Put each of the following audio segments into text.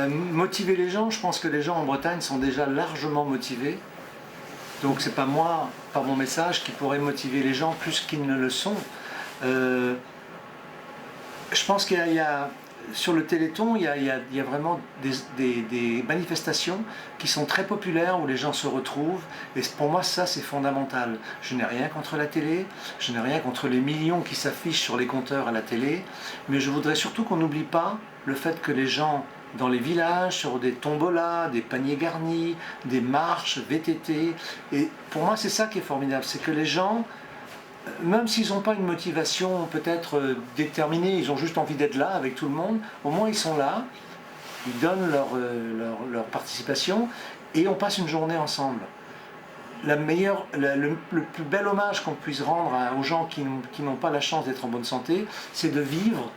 Motiver les gens, je pense que les gens en Bretagne sont déjà largement motivés. Donc c'est pas moi, par mon message, qui pourrait motiver les gens plus qu'ils ne le sont. Euh, je pense qu'il y a sur le Téléthon, il y a vraiment des manifestations qui sont très populaires, où les gens se retrouvent. Et pour moi, ça, c'est fondamental. Je n'ai rien contre la télé, je n'ai rien contre les millions qui s'affichent sur les compteurs à la télé, mais je voudrais surtout qu'on n'oublie pas le fait que les gens, dans les villages, sur des tombolas, des paniers garnis, des marches, VTT, et pour moi, c'est ça qui est formidable, c'est que les gens, même s'ils n'ont pas une motivation peut-être déterminée, ils ont juste envie d'être là avec tout le monde, au moins ils sont là, ils donnent leur participation et on passe une journée ensemble. Le plus bel hommage qu'on puisse rendre aux gens qui n'ont pas la chance d'être en bonne santé, c'est de vivre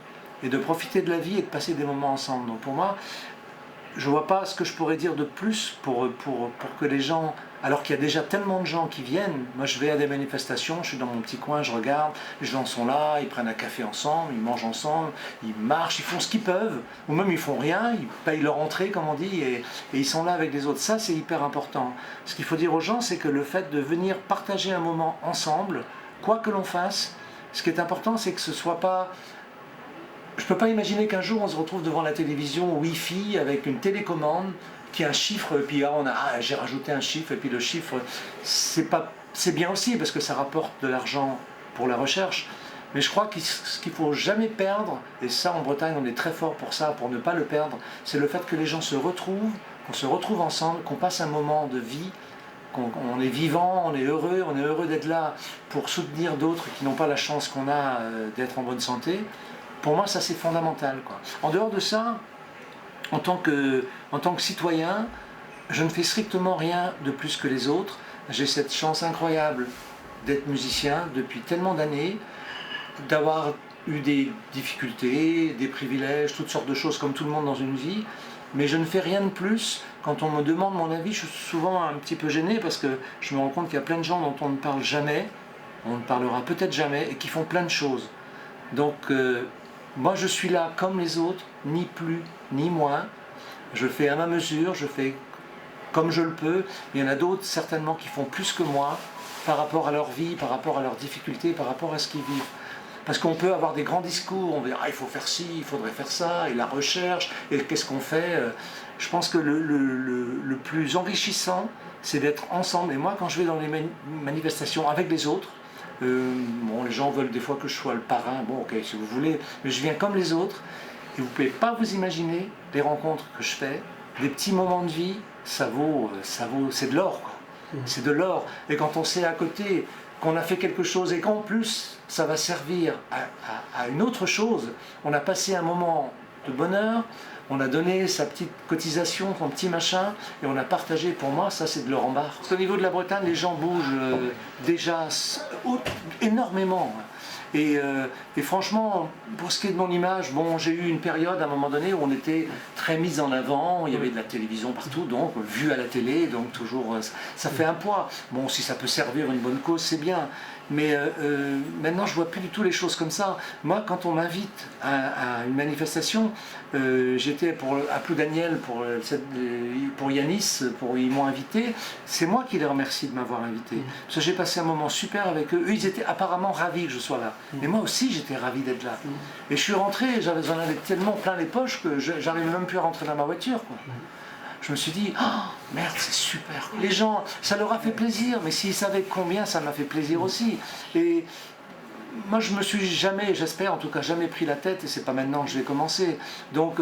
et de profiter de la vie et de passer des moments ensemble. Donc pour moi, je vois pas ce que je pourrais dire de plus pour que les gens, alors qu'il y a déjà tellement de gens qui viennent. Moi je vais à des manifestations, je suis dans mon petit coin, je regarde, les gens sont là, ils prennent un café ensemble, ils mangent ensemble, ils marchent, ils font ce qu'ils peuvent, ou même ils font rien, ils payent leur entrée comme on dit, et ils sont là avec les autres. Ça c'est hyper important. Ce qu'il faut dire aux gens, c'est que le fait de venir partager un moment ensemble, quoi que l'on fasse, ce qui est important, c'est que ce soit pas... Je ne peux pas imaginer qu'un jour on se retrouve devant la télévision Wi-Fi avec une télécommande qui a un chiffre, et puis j'ai rajouté un chiffre, et puis le chiffre, c'est bien aussi parce que ça rapporte de l'argent pour la recherche. Mais je crois que ce qu'il ne faut jamais perdre, et ça en Bretagne on est très fort pour ça, pour ne pas le perdre, c'est le fait que les gens se retrouvent, qu'on se retrouve ensemble, qu'on passe un moment de vie, qu'on est vivant, on est heureux d'être là pour soutenir d'autres qui n'ont pas la chance qu'on a d'être en bonne santé. Pour moi, ça c'est fondamental, quoi. En dehors de ça, en tant que citoyen, je ne fais strictement rien de plus que les autres. J'ai cette chance incroyable d'être musicien depuis tellement d'années, d'avoir eu des difficultés, des privilèges, toutes sortes de choses comme tout le monde dans une vie, mais je ne fais rien de plus. Quand on me demande mon avis, je suis souvent un petit peu gêné parce que je me rends compte qu'il y a plein de gens dont on ne parle jamais, on ne parlera peut-être jamais, et qui font plein de choses. Donc, moi je suis là comme les autres, ni plus ni moins. Je fais à ma mesure, je fais comme je le peux. Il y en a d'autres certainement qui font plus que moi par rapport à leur vie, par rapport à leurs difficultés, par rapport à ce qu'ils vivent. Parce qu'on peut avoir des grands discours, on va dire il faut faire ci, il faudrait faire ça, et la recherche, et qu'est-ce qu'on fait. Je pense que le plus enrichissant, c'est d'être ensemble. Et moi, quand je vais dans les manifestations avec les autres, bon, les gens veulent des fois que je sois le parrain, bon ok si vous voulez, mais je viens comme les autres, et vous ne pouvez pas vous imaginer les rencontres que je fais, des petits moments de vie, ça vaut, c'est de l'or, quoi. C'est de l'or. Et quand on sait à côté qu'on a fait quelque chose et qu'en plus ça va servir à une autre chose, on a passé un moment de bonheur, on a donné sa petite cotisation, son petit machin, et on a partagé. Pour moi, ça c'est de l'or en barre. Au niveau de la Bretagne, les gens bougent déjà énormément. Et franchement, pour ce qui est de mon image, bon, j'ai eu une période à un moment donné où on était très mis en avant, il y avait de la télévision partout, donc vu à la télé, donc toujours, ça fait un poids. Bon, si ça peut servir une bonne cause, c'est bien. Mais maintenant, je vois plus du tout les choses comme ça. Moi, quand on m'invite à une manifestation, j'étais à Ploudaniel pour Yanis, ils m'ont invité. C'est moi qui les remercie de m'avoir invité. Parce que j'ai passé un moment super avec eux. Eux, ils étaient apparemment ravis que je sois là. Mais moi aussi, j'étais ravi d'être là. Et je suis rentré, j'en avais tellement plein les poches que j'arrivais même plus à rentrer dans ma voiture, quoi. Je me suis dit, oh, merde, c'est super. Les gens, ça leur a fait plaisir, mais s'ils savaient combien ça m'a fait plaisir aussi. Et moi, je me suis jamais, j'espère en tout cas, jamais pris la tête, et c'est pas maintenant que je vais commencer. Donc,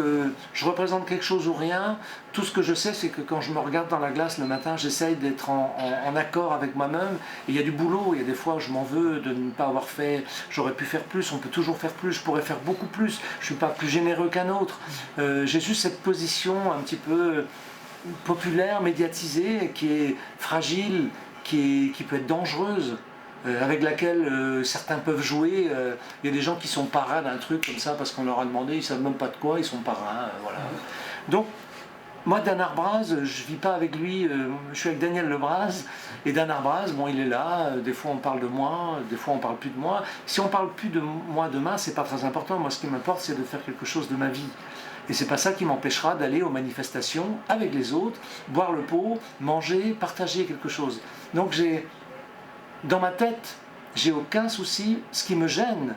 je représente quelque chose ou rien. Tout ce que je sais, c'est que quand je me regarde dans la glace le matin, j'essaye d'être en accord avec moi-même. Il y a du boulot, il y a des fois où je m'en veux de ne pas avoir fait, j'aurais pu faire plus, on peut toujours faire plus, je pourrais faire beaucoup plus, je suis pas plus généreux qu'un autre. J'ai juste cette position un petit peu populaire, médiatisée, qui est fragile, qui peut être dangereuse, avec laquelle certains peuvent jouer. Il y a des gens qui sont parrains d'un truc comme ça parce qu'on leur a demandé, ils ne savent même pas de quoi, ils sont parrains. Voilà. Donc, moi, Dan Arbraz, je ne vis pas avec lui, je suis avec Daniel Lebras, et Dan Arbraz, bon, il est là, des fois on parle de moi, des fois on parle plus de moi. Si on parle plus de moi demain, c'est pas très important. Moi, ce qui m'importe, c'est de faire quelque chose de ma vie. Et c'est pas ça qui m'empêchera d'aller aux manifestations avec les autres, boire le pot, manger, partager quelque chose. Donc dans ma tête, j'ai aucun souci. Ce qui me gêne,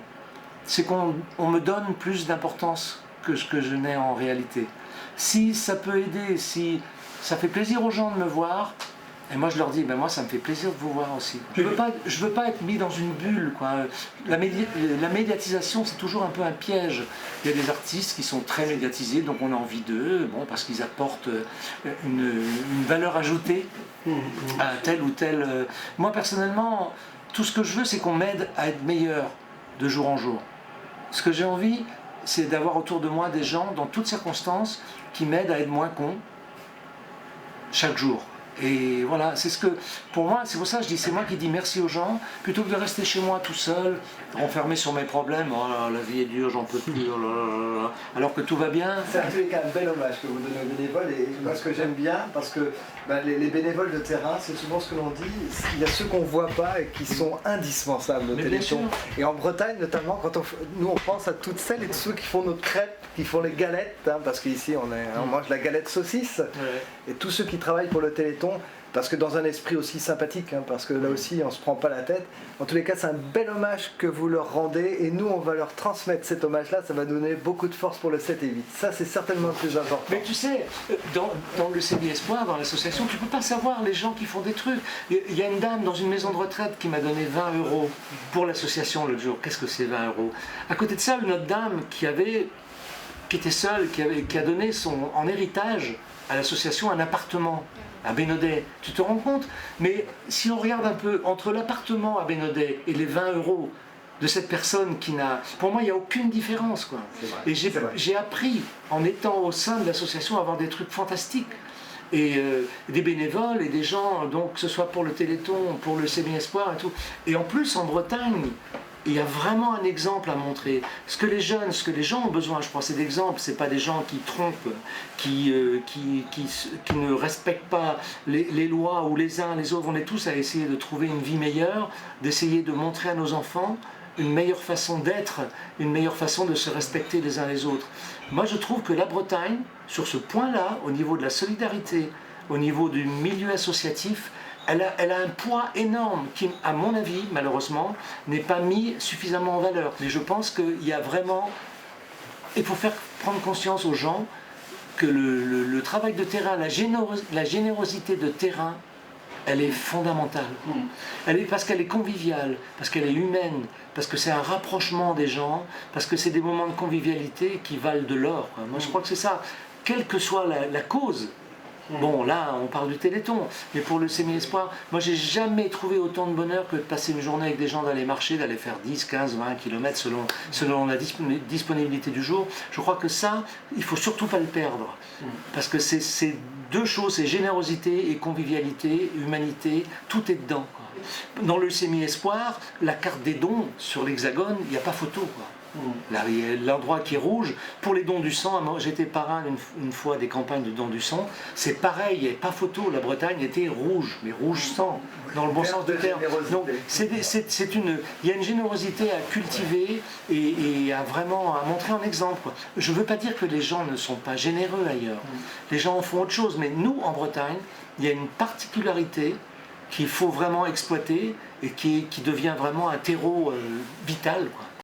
c'est qu'on me donne plus d'importance que ce que je n'ai en réalité. Si ça peut aider, si ça fait plaisir aux gens de me voir, et moi je leur dis, ben moi ça me fait plaisir de vous voir aussi. Je veux pas être mis dans une bulle, quoi. La médiatisation, c'est toujours un peu un piège. Il y a des artistes qui sont très médiatisés, donc on a envie d'eux, bon, parce qu'ils apportent une valeur ajoutée à tel ou tel... Moi personnellement, tout ce que je veux, c'est qu'on m'aide à être meilleur de jour en jour. Ce que j'ai envie, c'est d'avoir autour de moi des gens, dans toutes circonstances, qui m'aident à être moins con chaque jour. Et voilà, c'est ce que, pour moi, c'est pour ça que je dis, c'est moi qui dis merci aux gens, plutôt que de rester chez moi tout seul, renfermé sur mes problèmes, oh là, la vie est dure, j'en peux plus, oh là, là, là, alors que tout va bien. C'est en tous les cas un bel hommage que vous donnez aux bénévoles, et moi ce que j'aime bien, parce que les bénévoles de terrain, c'est souvent ce que l'on dit, il y a ceux qu'on ne voit pas et qui sont indispensables au Téléthon. Et en Bretagne notamment, quand nous on pense à toutes celles et tous ceux qui font nos crêpes, qui font les galettes, hein, parce qu'ici on mange la galette saucisse, et tous ceux qui travaillent pour le Téléthon, parce que dans un esprit aussi sympathique, hein, parce que là aussi on se prend pas la tête. En tous les cas, c'est un bel hommage que vous leur rendez, et nous on va leur transmettre cet hommage-là, ça va donner beaucoup de force pour le 7 et 8. Ça c'est certainement le plus important. Mais tu sais, dans le CB Espoir, dans l'association, tu peux pas savoir les gens qui font des trucs. Il y a une dame dans une maison de retraite qui m'a donné 20 € pour l'association l'autre jour. Qu'est-ce que c'est 20 €? À côté de ça, une autre dame qui était seule, qui a donné en héritage à l'association un appartement à Bénodet. Tu te rends compte? Mais si on regarde un peu entre l'appartement à Bénodet et les 20 € de cette personne qui n'a... Pour moi, il n'y a aucune différence, quoi. Et j'ai appris, en étant au sein de l'association, à avoir des trucs fantastiques. Et des bénévoles et des gens, donc que ce soit pour le Téléthon, pour le CB Espoir et tout. Et en plus, en Bretagne, il y a vraiment un exemple à montrer. Ce que les gens ont besoin, je crois, c'est d'exemples. C'est pas des gens qui trompent, qui ne respectent pas les lois, où les uns les autres. On est tous à essayer de trouver une vie meilleure, d'essayer de montrer à nos enfants une meilleure façon d'être, une meilleure façon de se respecter les uns les autres. Moi, je trouve que la Bretagne, sur ce point-là, au niveau de la solidarité, au niveau du milieu associatif, elle a un poids énorme qui, à mon avis, malheureusement, n'est pas mis suffisamment en valeur. Mais je pense qu'il y a vraiment... Il faut faire prendre conscience aux gens que le travail de terrain, la générosité de terrain, elle est fondamentale. Parce qu'elle est conviviale, parce qu'elle est humaine, parce que c'est un rapprochement des gens, parce que c'est des moments de convivialité qui valent de l'or. Moi, je crois que c'est ça. Quelle que soit la cause. Bon, là, on parle du Téléthon, mais pour le CB Espoir, moi, j'ai jamais trouvé autant de bonheur que de passer une journée avec des gens, d'aller marcher, d'aller faire 10, 15, 20 km selon la disponibilité du jour. Je crois que ça, il faut surtout pas le perdre. Parce que c'est deux choses, c'est générosité et convivialité, humanité, tout est dedans, quoi. Dans le CB Espoir, la carte des dons sur l'hexagone, il n'y a pas photo, quoi. Là, l'endroit qui est rouge, pour les dons du sang, j'étais parrain une fois des campagnes de dons du sang, c'est pareil, il n'y avait pas photo, la Bretagne était rouge, mais rouge sang, dans le bon sens du terme. Donc il y a une générosité à cultiver et à montrer en exemple. Je ne veux pas dire que les gens ne sont pas généreux ailleurs, les gens en font autre chose, mais nous, en Bretagne, il y a une particularité qu'il faut vraiment exploiter et qui devient vraiment un terreau vital, quoi.